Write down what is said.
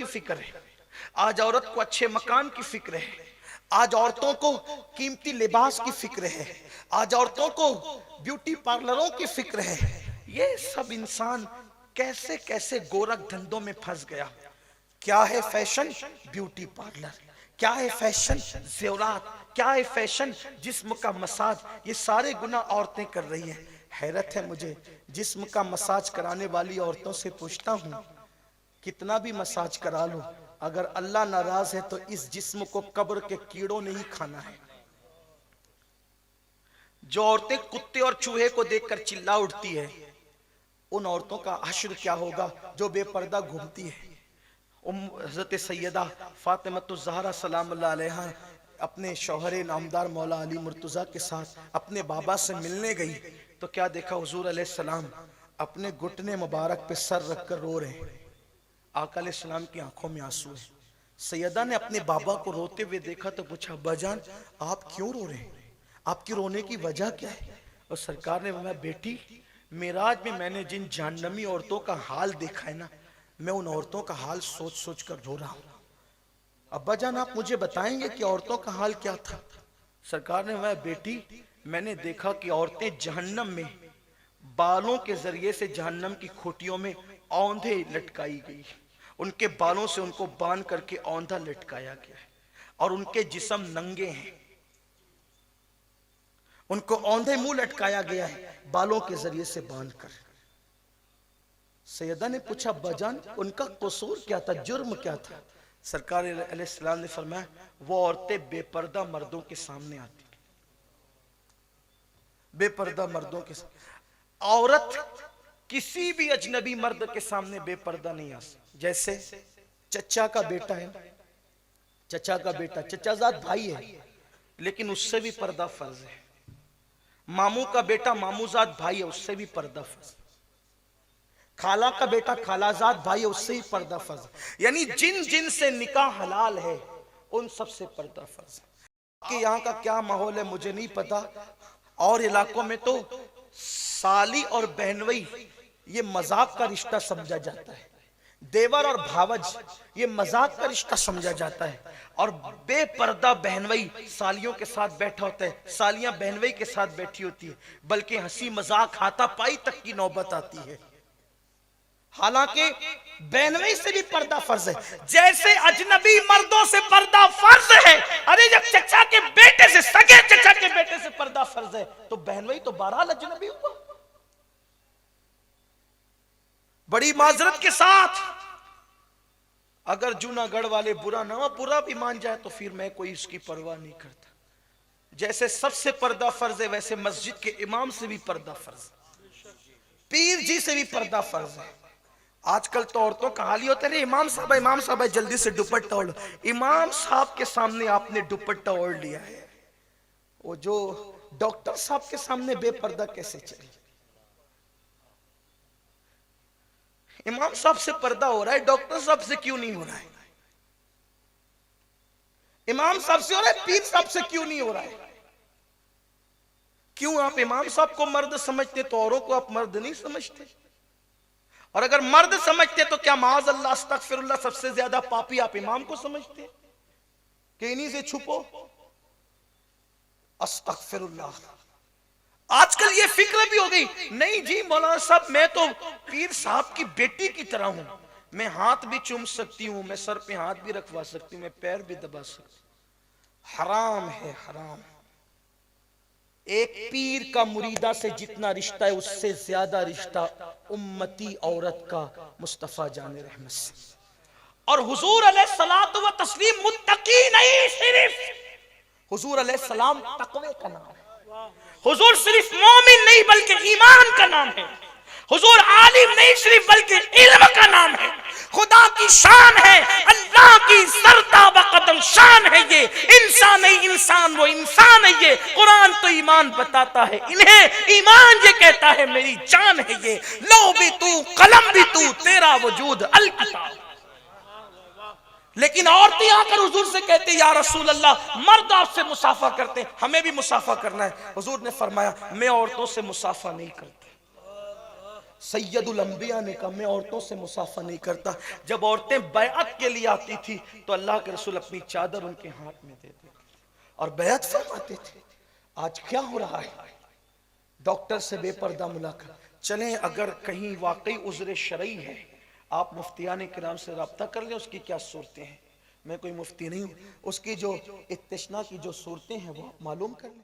की फिक्र है, आज औरत को अच्छे मकान की फिक्र है, आज औरतों को कीमती लिबास की फिक्र है, आज औरतों को ब्यूटी पार्लरों की फिक्र है। ये सब इंसान कैसे कैसे गोरख धंधों में फंस गया। क्या है फैशन? Beauty parlour. क्या है फैशन? ज़ेवरात। क्या है फैशन? जिस्म का मसाज। ये सारे गुनाह औरतें कर रही हैं। हैरत है मुझे, जिस्म का मसाज कराने वाली औरतों से पूछता हूं, कितना भी मसाज करा लो, अगर अल्लाह नाराज है तो इस जिस्म को कब्र के कीड़ों ने ही खाना है। जो औरतें कुत्ते और चूहे को देखकर चिल्ला उठती है, उन औरतों का हश्र क्या होगा जो बेपर्दा घूमती है। हज़रत सैयदा फातिमतुज़ ज़हरा सलामुल्लाह अलैहा अपने शौहर नामदार मौला अली मुर्तज़ा के साथ अपने बाबा से मिलने गई तो क्या देखा, हुजूर अलैहिस्सलाम अपने घुटने मुबारक पे सर रखकर रो रहे हैं। आका अलैहिस्सलाम की आंखों में आंसू है। सैयदा ने अपने बाबा को रोते हुए देखा तो पूछा, अब्बाजान आप क्यों रो रहे हैं, आपकी रोने की वजह क्या है? और सरकार ने बताया, बेटी मेराज में मैंने जिन जहन्नमी औरतों का हाल देखा है ना, मैं उन औरतों का हाल सोच सोच कर रो रहा हूं। अब्बा जान आप मुझे बताएंगे कि औरतों का हाल क्या था? सरकार ने बताया, बेटी मैंने देखा कि औरतें जहन्नम में बालों के जरिए से जहन्नम की खूटियों में औंधे लटकाई गई, उनके बालों से उनको बांध करके औंधा लटकाया गया है और उनके जिस्म नंगे हैं, उनको औंधे मुंह लटकाया गया है बालों के जरिए से बांधकर। सैयदा ने पूछा, बजान उनका कसूर क्या था, जुर्म क्या था? सरकार अलैहिस्सलाम ने फरमाया, वो औरतें बेपर्दा मर्दों के सामने आती, बेपर्दा मर्दों के सामने। औरत किसी भी अजनबी मर्द के सामने बेपर्दा नहीं आ सकती। जैसे चचा का बेटा है, चचा का बेटा चचाजाद भाई है लेकिन उससे भी पर्दा फर्ज है। मामू का बेटा मामूजाद भाई है, उससे भी पर्दा फर्ज। खाला का बेटा खालाजाद भाई है, उससे ही पर्दा फर्ज। यानी जिन जिन से निकाह हलाल है उन सब से पर्दा फर्ज। कि यहाँ का क्या माहौल है मुझे नहीं पता, और इलाकों में तो साली और बहनवई ये मजाक का रिश्ता समझा जाता है, देवर और भावज ये मजाक का रिश्ता समझा जाता है, और बेपर्दा बहनवई सालियों के साथ बैठा होता है, सालियां बहनवई के साथ बैठी होती है, बल्कि हंसी मजाक हाथापाई तक की नौबत आती है। हालांकि बहनवई से भी पर्दा फर्ज है, जैसे अजनबी मर्दों से पर्दा फर्ज है। अरे जब चचा के बेटे से, सगे चचा के बेटे से पर्दा फर्ज है तो बहनवई तो बहरहाल अजनबी हुआ। बड़ी माजरत के साथ अगर जूनागढ़ वाले बुरा भी मान जाए तो फिर मैं कोई इसकी परवाह नहीं करता। जैसे सबसे पर्दा फर्ज है वैसे मस्जिद के इमाम से भी पर्दा फर्ज, पीर जी से भी पर्दा फर्ज है। आजकल तो औरतों का हाल ही होता है, इमाम साहब जल्दी से दुपट्टा ओढ़ लो। इमाम साहब के सामने आपने दुपट्टा ओढ़ लिया है, वो जो डॉक्टर साहब के सामने बेपर्दा कैसे चले? इमाम साहब से पर्दा हो रहा है, डॉक्टर साहब से क्यों नहीं हो रहा है? इमाम साहब से हो रहा है, पीर साहब से क्यों नहीं हो रहा है? क्यों आप इमाम साहब को मर्द समझते तो औरों को आप मर्द नहीं समझते? और अगर मर्द समझते तो क्या माज़ अल्लाह अस्तगफिरुल्लाह सबसे ज्यादा पापी आप इमाम को समझते कि इन्हीं से छुपो? अस्तगफिरुल्लाह। आजकल ये फिक्र भी हो गई, नहीं जी मौलाना साहब मैं तो पीर साहब की बेटी की तरह हूं, मैं हाथ भी चूम सकती हूं, मैं सर पे हाथ भी रखवा सकती हूं, मैं पैर भी दबा सकती हूं। हराम है, हराम। एक पीर का मुरीदा से जितना रिश्ता है उससे ज्यादा रिश्ता उम्मती औरत का मुस्तफा जाने रहमत से। और हुजूर अलैहिस्सलातु व तस्लीम मुत्तकी नहीं, सिर्फ हुजूर अलैहिस्सलाम तकवे का नाम है। हुजूर सिर्फ मोमिन नहीं बल्कि ईमान का नाम है। हुजूर आलिम नहीं सिर्फ बल्कि इल्म का नाम है। खुदा की शान है, अल्लाह की सरता बकदम शान है। ये इंसान नहीं, इंसान वो इंसान है। ये कुरान तो ईमान बताता है, इन्हें ईमान ये कहता है मेरी जान है। ये लो भी तू कलम भी तू, तेरा वजूद अल किताब। लेकिन औरतें आकर हुजूर से कहते या रसूल अल्लाह मर्द आपसे मुसाफा करते हैं, हमें भी मुसाफा करना है। हुजूर ने फरमाया मैं औरतों से मुसाफा नहीं करता। सैयदुल अंबिया ने कहा मैं औरतों से मुसाफा नहीं करता। जब औरतें बैअत के लिए आती थी तो अल्लाह के रसूल अपनी चादर उनके हाथ में देते और बैअत फरमाते थे। आज क्या हो रहा है, डॉक्टर से बेपर्दा मुलाकात। चलें, अगर कहीं वाकई उज़्र शरई है, आप मुफ्तियान किराम से रब्ता कर लें, उसकी क्या सूरतें हैं। मैं कोई मुफ्ती नहीं हूँ, उसकी जो इत्तिशना की जो सूरतें हैं वो आप मालूम कर लें।